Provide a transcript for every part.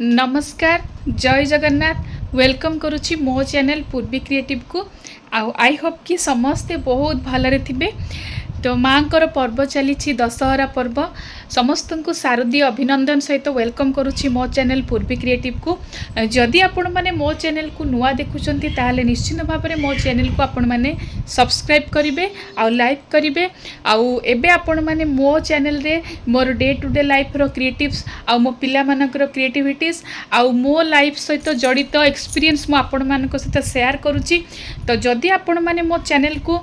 नमस्कार जय जगन्नाथ वेलकम करुच्ची मो चैनल पूर्वी क्रिएटिव को आई होप कि समस्ते बहुत भलरे थिबे। तो माँ पर्व चली दशहरा पर्व समस्त को शारदीय अभिनंदन सहित वेलकम करुच्ची मो चैनल पूर्वी क्रिएटिव को। जदि आपण मैंने मो चैनल को नुआ देखुंत ताहले निश्चित भाव में मो चैनल को आपण मैंने सब्सक्राइब करेंगे आउ लाइक करेंगे आउ एबे आपण मैंने मो चैनल रे मोर डे टू डे लाइफ रो क्रिएटिव्स आउ मो पिला मानकर क्रिएटिविटीज आउ मो लाइफ सहित जड़ित एक्सपीरियंस मु आपण मानक सहित शेयर करुच्ची। तो जदि आपण मैंने मो चैनल को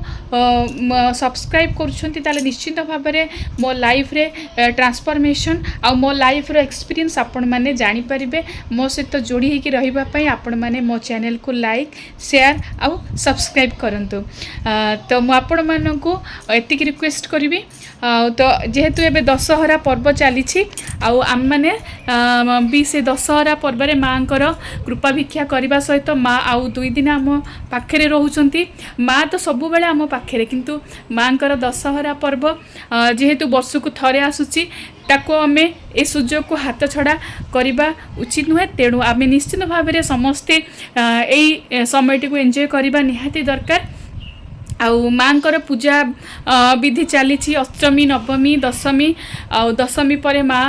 सब्सक्राइब करुछंती ताले निश्चित भाव में मो लाइफ रे ट्रांसफॉर्मेशन आउ मो लाइफ रो एक्सपीरियंस आपण माने जानि परिबे। मो सहित जोड़ी होकि रहिबा पई आपण माने मो चैनल को लाइक शेयर आउ सब्सक्राइब करंतु। तो मु आपण मानकु एतिक रिक्वेस्ट करिवि। तो जेहेतु एबे दशहरा पर्व चली आउ आम माने भी से दशहरा पर्व रे माँ कृपा भिक्षा करने सहित माँ आउ 2 दिन आम पाखे रोचंती। माँ तो सबु बेले आम पाखे किंतु माँ दशहरा पर्व जेहेतु वर्ष को थरे आसुची ताको आमे ए सुजोग को हाथ छड़ा करवा उचित नुहे। तेणु आमे निश्चित भाव में समस्ते यही समयटी को एंजॉय करवा निहाती दरकार। आउ माँ पूजा विधि चली अष्टमी नवमी दशमी आउ दशमी पर माँ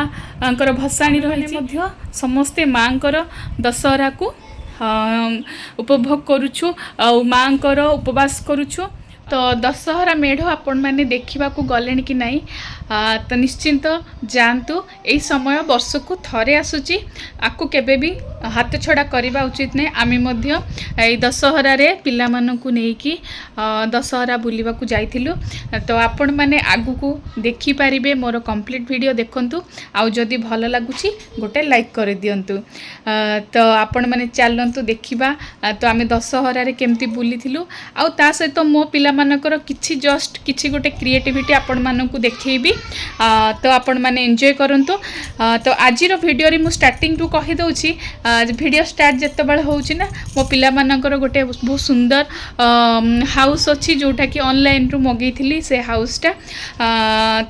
भसाणी रही समस्ते माँ दशहरा को उपभोग करुछु आउ माँ उपवास करुछु। तो दशहरा मेढ़ आपण मैंने देखा गले कि नहीं तो निश्चिंत जातु। यही समय वर्ष को थरे आसूची आपको केबे भी हाथ छड़ा करवा उचित नहीं। आमे मध्य दशहरा रे पिला मानकु नेकी दशहरा बुलिबा को जाइथिलु। तो आपण माने आगु को देखि पारिबे मोर कंप्लीट वीडियो देखंतु आउ जदि भल लागुची गोटे लाइक कर दियंतु। तो आपण माने चलंतु देखिबा। तो आमे दशहरा रे केमती बुलिथिलु आउ ता सहित मो पिला मानकर किछि जस्ट किछि गोटे क्रिएटिविटी आपण मानकु देखैबी। तो आपण माने एंजॉय करंतु। तो आजिर वीडियो रे मु स्टार्टिंग टू कहि दउची वीडियो स्टार्ट जत्ते बेले होउची ना मो पिला मानकर गोटे बहुत सुंदर हाउस अछि जोटा कि ऑनलाइन रु मगैथिली से हाउसटा।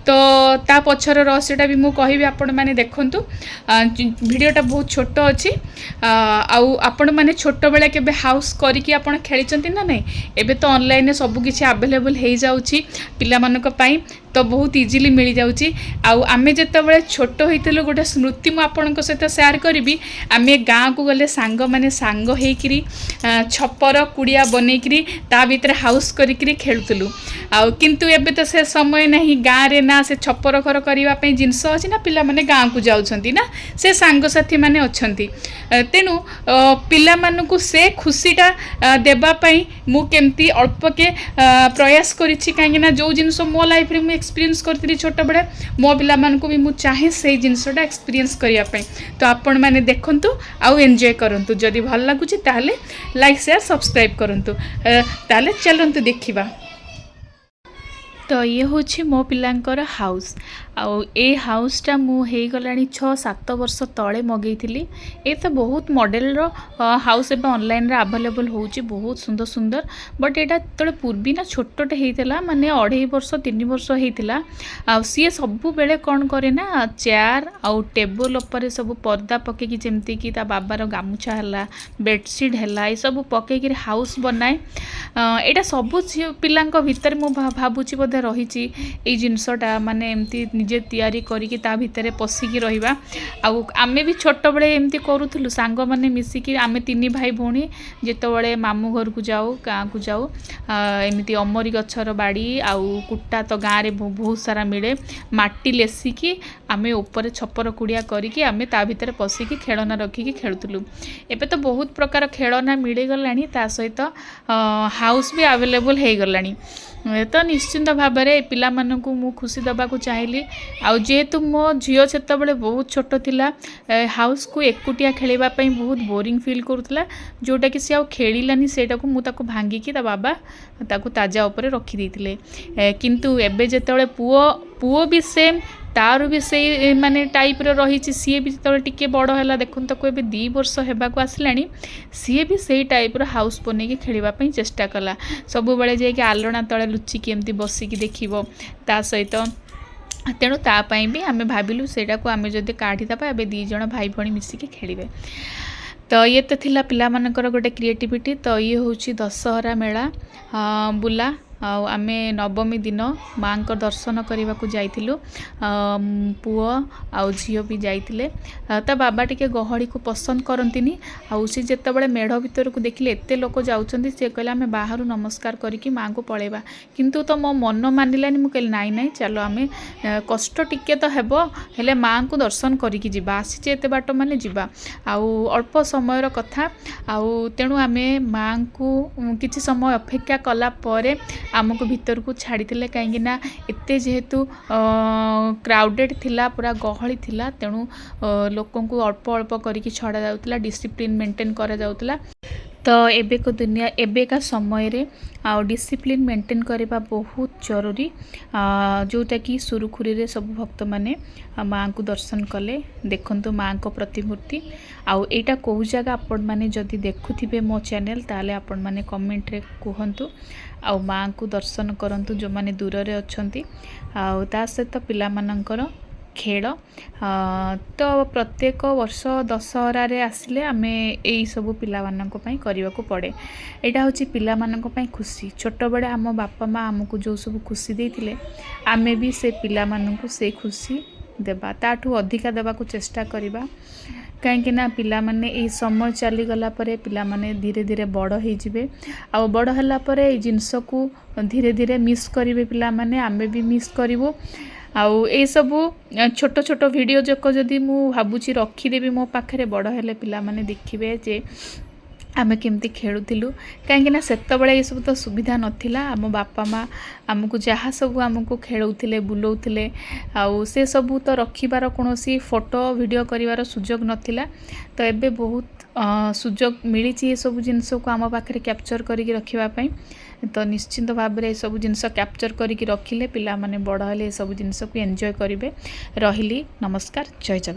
तो ता पछर रहस्यटा भी मु कहिबी आपण माने देखंतु। वीडियोटा बहुत छोट अछि आउ आपण माने छोट बेले केबे हाउस करिकि आपण खेलिचंती ना नहीं। एबे तो ऑनलाइन सब किछि अवेलेबल हो जाउची पिला मानक पई तो बहुत इजिली मिल जाउची। आउ आमे जेतेबेले छोट होइतिलु गोटे स्मृति मु आपनक सहित शेयर करिवि। आमे गाँ को गले सांग माने सांग हेकिरी छपर कुड़िया बनेकिरी ता भीतर हाउस करिकिरी खेलुतलु। आउ किंतु एबे तो से समय नहीं गाँ रे ना से छपर घर करबा पई जिंस अछि ना पिला माने गाँ को जाउछंती ना से सांग साथी माने अछंती। तेनु पिला मानकु से खुशीटा देबा पई मु केमती अल्प के प्रयास करिछि काहे ना जो जिंस मो लाइफ रे मु एक्सपीरियंस करती छोट बड़े मो पिला मानकु भी मु चाहे से जिनसटा एक्सपीरियंस करिया पई। तो आपण माने देखंतु आउ एंजॉय करंतु। जदि भल लागुची ताहले लाइक शेयर सब्सक्राइब करंतु। ताहले चलंतु देखिबा। तो ये हूँ मो पिलांकर हाउस आउ ए हाउसटा मु हे गलानी 6-7 वर्ष तले मगैथिली। ये तो बहुत मॉडल रो हाउस एबे ऑनलाइन रे अवेलेबल होउची बहुत सुंदर सुंदर। बट एटा तले पूर्वी ना छोटटे हेतिला माने 2.5 वर्ष 3 वर्ष हेतिला। आ सी सब बेले कोन करे ना चेयर आउ टेबल ऊपर सब पर्दा पके कि जेमती कि ता बाबार गामुछा हला बेडशीट हला ए सब पके कि हाउस बनाए। एटा सब पिलांक भीतर मु भाबुची बोधे रही ए जिनसटा माने एमती निजे तैयारी करिकि ता भितरे पसिकी रहिबा। आउ आमे भी छोट बळे एमती करूथुलु सांग माने मिसिकी आमे 3 भाई भौणी जेतबळे मामू घर को जाऊ गाँ को जाऊ एमती अमरी गछर बाड़ी आउ कुट्टा तो गाँ रे बहुत सारा मिले माटी लेसिकी आमे ऊपर छपर कुड़िया करिकि आमे ता भितरे पसिकी खेलना रखिकी खेलुथुलु। एबे तो बहुत प्रकार खेलना मिले गलानी ता सहित हाउस भी अवेलेबल हे गलानी। तो निश्चिंत भाव में पिला मानकु मु खुशी दबा को चाहिए। आउ जेहेतु मो झील से बहुत छोट थिला हाउस को एकुटिया खेलवा बहुत बोरिंग फील करूला जोटा कि सी आउ खेलानी सेटा को मुझे भांगिकी ता बाबा ताकू ताजा ऊपर रखी देथिले। किंतु एबे जेतेबेले पुओ भी सेम तार भी से माने टाइप रही सी भी जो टे बड़ है देखुन ताको 2 वर्ष होगा आसलानी सी भी से टाइप हाउस बनई खेलवाई चेष्टा कला। सब बेले जाकि आलना तले लुचिकी एमती बसिकी देखिबो ता सहित तेणु तापाई भी आम भाविलु सेटा को आम जदि काढ़ीदबा एबे 2 जण भाई भणी मिसिकी खेलिबे। तो ये तो थिला पिला मानकर गोटे क्रिएटिविटी। तो ये होची दशहरा मेला बुला आमे नवमी दिन माँ को दर्शन करने को जाइथिलु। पुओ आउ झील भी जाइथिले। ता बाबा टिके गहड़ी को पसंद करंतिनी। आउ सी जेतेबेले मेढ़ भितर को देखिले एते लोक जाउछंती से कहले आमे बाहरु नमस्कार करिकि माँ को पळेबा। किंतु तो मो मन मानिलानी। मु कहले नाई नाई चलो आमे कष्ट टिके तो हेबो हेले माँ को दर्शन करिकि जिबा। आसी एते बाट माने जिबा आउ अल्प समयर कथा आउ तेणु आमे माँ को किछि समय अपेक्षा कला परे आमको भीतर को छाड़ी कहीं एते जेहेतु क्राउडेड थिला पूरा गहली थिला तेणु लोक को अल्प अल्प करके छड़ा जाउतला डिसिप्लिन मेंटेन करा जाउतला। तो एबे को दुनिया एबे का समय रे आ डिसिप्लिन मेंटेन करबा बहुत जरूरी। जोटा कि सुरुखुरी रे सब भक्त माने माँ को दर्शन कले देखंतु माँ को प्रतिमूर्ति आउ एटा को जगह आपण माने जदि देखुथिबे मो चैनल ताले आपण माने कमेंट रे कहंतु आउ माँ को दर्शन करंतु जो माने दूर रे अछंती आउ ता सहित पिला मानकर खेल। तो प्रत्येक वर्ष दशहरा रे आसिले आमे एई सब पिला मानक पई करिवा को पड़े। एटा होची पिला मानक पई खुशी। छोट बड़े आम बापा माँ आमको जो सब खुशी देथिले आमे भी से पिला मानक से खुशी देबा ताठू अधिका देबा को चेष्टा करिबा। कहीं पिला माने ए समय चली गला परे पिला माने धीरे धीरे बड़ हो जिवे आ बड़ हला परे ए जिंस को धीरे धीरे मिस करिवे पिला माने आमे भी मिस करिवो। आउ ए सबू छोट छोट वीडियो जक जदि मु भाबुची रखीदेवी मो पाखे बड़ हेले पिला माने देखिबे जे आमे केमती खेलुथिलु। कहीं सेतबेले ये सब तो सुविधा नथिला। आम बापा माँ आमको जहाँ सब आमको खेलौथिले बुलौथिले आउ से सबू तो रखिबार कोनोसी फोटो वीडियो करिवार सुजोग नथिला। तो एबे बहुत सुजोग मिली ये सब जिनस को आम पाखे कैप्चर करके रखिबा पई। तो निश्चिंत भाव में सब जिनस कैप्चर करके रखिले पिला माने बड़ हेले सब जिनस को एंजॉय करिवे। रहिली नमस्कार जय जगन्नाथ।